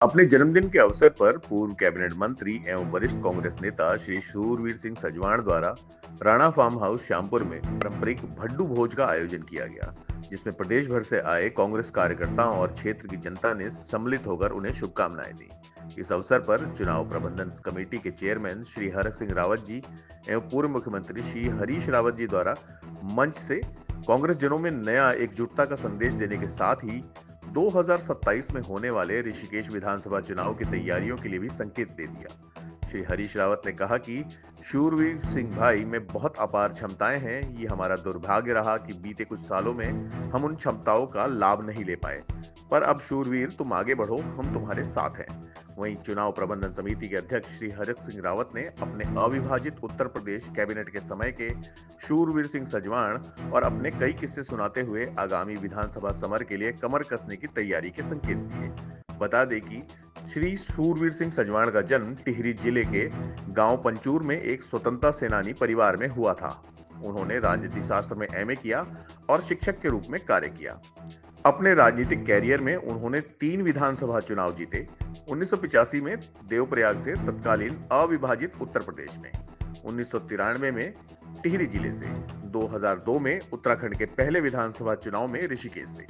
अपने जन्मदिन के अवसर पर पूर्व कैबिनेट मंत्री एवं वरिष्ठ कांग्रेस नेता श्री शूरवीर सिंह सजवाण द्वारा राणा फार्म हाउस श्यामपुर में पारंपरिक भड्डू भोज का आयोजन किया गया, जिसमें प्रदेश भर से आए कांग्रेस कार्यकर्ताओं और क्षेत्र की जनता ने सम्मिलित होकर उन्हें शुभकामनाएं दी। इस अवसर पर चुनाव प्रबंधन कमेटी के चेयरमैन श्री हरक सिंह रावत जी एवं पूर्व मुख्यमंत्री श्री हरीश रावत जी द्वारा मंच से कांग्रेस जनों में नया एकजुटता का संदेश देने के साथ ही 2027 में होने वाले ऋषिकेश विधानसभा चुनाव की तैयारियों के लिए भी संकेत दे दिया। श्री हरीश रावत ने कहा कि शूरवीर सिंह भाई में बहुत अपार क्षमताएं हैं। ये हमारा दुर्भाग्य रहा कि बीते कुछ सालों में हम उन क्षमताओं का लाभ नहीं ले पाए, पर अब शूरवीर तुम आगे बढ़ो, हम तुम्हारे साथ हैं। वहीं चुनाव प्रबंधन समिति के अध्यक्ष श्री हरक सिंह रावत ने अपने अविभाजित उत्तर प्रदेश कैबिनेट के समय के शूरवीर सिंह सजवाण और अपने कई किस्से सुनाते हुए आगामी विधानसभा समर के लिए कमर कसने की तैयारी के संकेत दिए। बता दें कि श्री शूरवीर सिंह सजवाण का जन्म टिहरी जिले के गांव पंचूर में एक स्वतंत्रता सेनानी परिवार में हुआ था। उन्होंने राजनीति शास्त्र में एमए किया और शिक्षक के रूप में कार्य किया। अपने राजनीतिक कैरियर में उन्होंने 3 विधानसभा चुनाव जीते। 1985 में देवप्रयाग से तत्कालीन अविभाजित उत्तर प्रदेश में, 1993 में टिहरी जिले से, 2002 में उत्तराखंड के पहले विधानसभा चुनाव में ऋषिकेश से,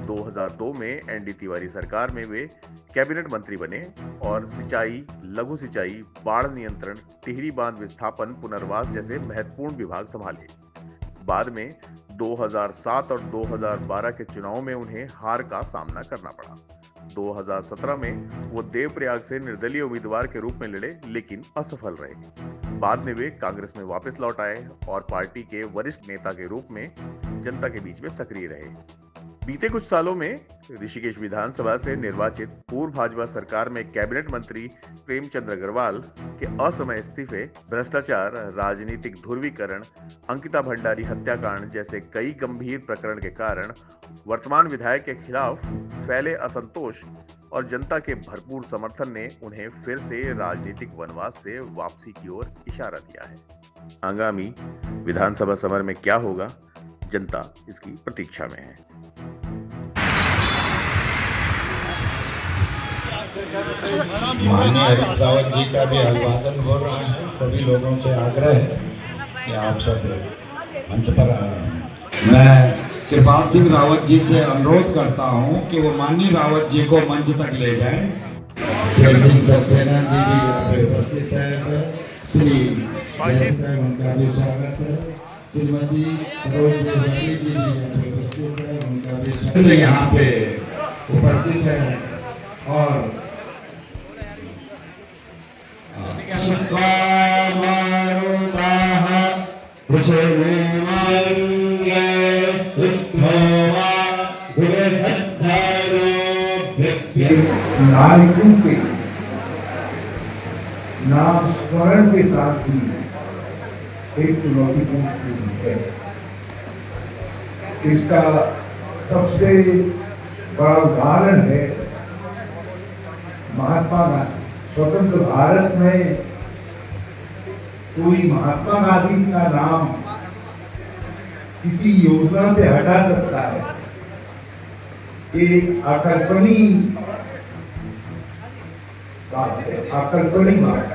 2002 में एनडी तिवारी सरकार में वे कैबिनेट मंत्री बने और सिंचाई, लघु सिंचाई, बाढ़ नियंत्रण, टिहरी बांध विस्थापन, पुनर्वास जैसे महत्वपूर्ण विभाग संभाले। बाद में 2007 और 2012 के चुनाव में उन्हें हार का सामना करना पड़ा। 2017 में वो देवप्रयाग से निर्दलीय उम्मीदवार के रूप में लड़े, लेकिन असफल रहे। बाद में वे कांग्रेस में वापस लौट आए और पार्टी के वरिष्ठ नेता के रूप में जनता के बीच में सक्रिय रहे। बीते कुछ सालों में ऋषिकेश विधानसभा से निर्वाचित पूर्व भाजपा सरकार में कैबिनेट मंत्री प्रेमचंद्र अग्रवाल के असमय इस्तीफे, भ्रष्टाचार, राजनीतिक ध्रुवीकरण, अंकिता भंडारी हत्याकांड जैसे कई गंभीर प्रकरण के कारण वर्तमान विधायक के खिलाफ फैले असंतोष और जनता के भरपूर समर्थन ने उन्हें फिर से राजनीतिक वनवास से वापसी की ओर इशारा दिया है। आगामी विधानसभा समर में क्या होगा, जनता इसकी प्रतीक्षा में है। माननीय हरीश रावत जी का भी अभिवादन हो रहा है। सभी लोगों से आग्रह है कि आप सब मंच पर आ रहे हैं। मैं कृपाल सिंह रावत जी से अनुरोध करता हूं कि वो माननीय रावत जी को मंच तक ले जाएं। शेर सिंह सक्सेना जी भी यहाँ पे उपस्थित है। श्री उनका भी स्वागत है। श्रीमती सरोज देवरी जी भी यहाँ पे उपस्थित है, उनका भी स्वागत यहाँ पे उपस्थित है। और नायकों के नाम स्मरण के साथ ही एक चुनौतीपूर्ण स्थिति है। इसका सबसे बड़ा उदाहरण है महात्मा गांधी। स्वतंत्र भारत में कोई महात्मा गांधी का नाम किसी योजना से हटा सकता है, एक अकल्पनीय बात है, अकल्पनीय बात।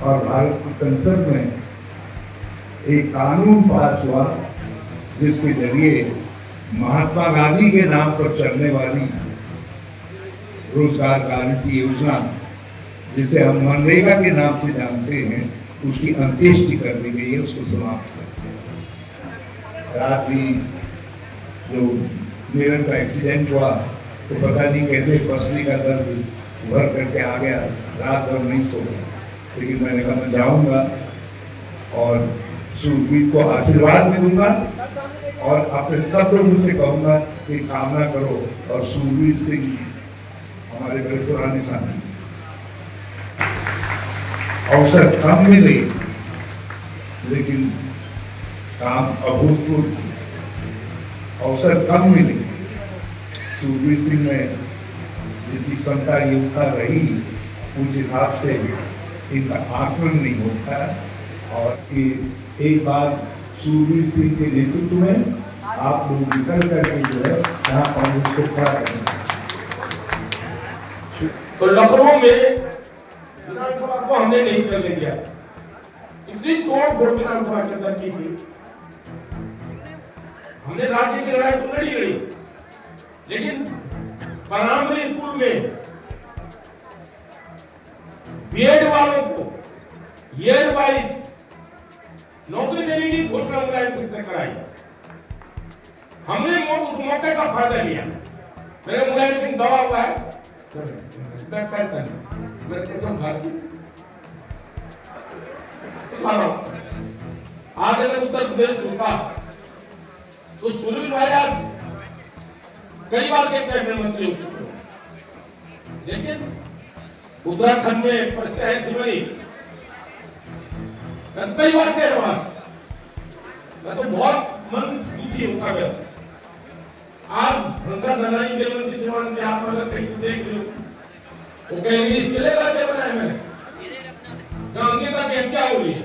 और भारत की संसद में एक कानून पास हुआ जिसके जरिए महात्मा गांधी के नाम पर चलने वाली रोजगार गारंटी योजना, जिसे हम मनरेगा के नाम से जानते हैं, उसकी अंत्येष्टि कर दी गई है, उसको समाप्त करते हैं। रात भी जो मेरठ का एक्सीडेंट हुआ तो पता नहीं कैसे पसली का दर्द उभर करके आ गया, रात भर नहीं सो गया, लेकिन मैंने कहा मैं जाऊंगा और शूरवीर को आशीर्वाद भी दूंगा और अपने सब लोगों से कहूंगा कि कामना करो। और शूरवीर सिंह हमारे बड़े पुराने साथी, अवसर कम मिले लेकिन काम अभूतपूर्व किया। अवसर कम मिले, शूरवीर सिंह में जितनी क्षमता योग्यता रही उस हिसाब से इनका आकलन नहीं होता। और ये एक बार शूरवीर सिंह के नेतृत्व में आप लोग निकल करके जो है यहाँ कांग्रेस को खड़ा करेंगे। तो लखनऊ में विधानसभा को हमने नहीं चलने दिया। इतनी तोड़-फोड़ विधानसभा के अंदर की थी। हमने राज्य की लड़ाई तो लड़ी, लेकिन प्राइमरी स्कूल में बीएड वालों को ईयर वाइज नौकरी देने की घोषणा मुलायम सिंह से कराई। हमने उस मौके का फायदा लिया। मेरे मुलायम सिंह दवा हुआ है, मेरे कसम खाती आज अगर उत्तर प्रदेश होता तो सुनील भाई आज कई बार के कैबिनेट मंत्री हो चुके, लेकिन उत्तराखंड में परिस्थिति ऐसी बनी, कई बार के पास मैं तो बहुत मन दुखी होता गया। आज संसद धनाई देवंती चौहान के आप अगर कहीं से देख लो, वो कहेंगे इसके लिए राज्य बनाए मैंने, गांधी का क्या हो रही है,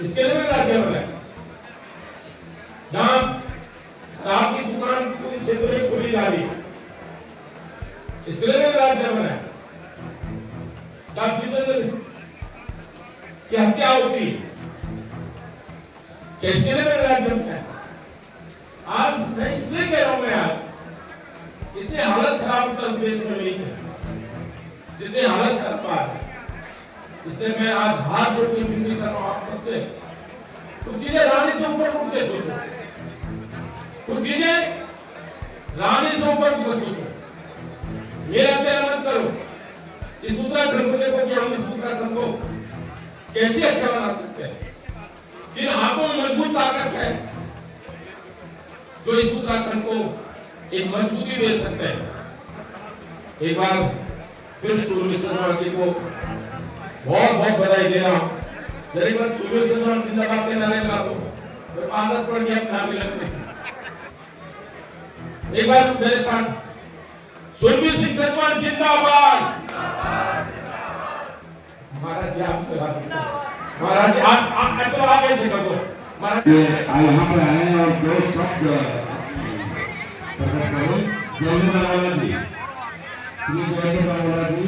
इसके लिए राज्य बनाए। जहां शराब की दुकान पूरे क्षेत्र में खुली जा रही है, इसलिए राज्य बनाए। की हत्या होती कैसे राज्य बनाए। आज मैं इसलिए कह रहा हूं, मैं आज इतनी हालत खराब उत्तर प्रदेश में नहीं है जितनी हालत खराब है, इसलिए मैं आज हाथ जोड़ के विनती कर रहा हूं आप सबसे, कुछ चीजें रानी से ऊपर उठ के सोचो, कुछ चीजें रानी से ऊपर उठ के सोचो। मेरा प्यार मत करो, इस उत्तराखंड को देखो कि हम इस उत्तराखंड को कैसे अच्छा बना सकते हैं। किन हाथों में मजबूत ताकत है जो इस उत्तराखंड को एक मजबूती दे सकते हैं। एक बार फिर सूर्य शर्मा जी को बहुत बहुत बधाई दे रहा हूं। एक बार सूर्य शर्मा जिंदाबाद के नारे लगा दो, आदत पड़ गया अपना भी लगने। एक बार मेरे साथ सूर्य सिंह शर्मा जिंदाबाद। महाराज जी आप महाराज जी आप तो आगे से कर दो। यहाँ पर आए और दो शब्द प्रकट करो। जय जय बाबा जी, जय जय बाबा जी।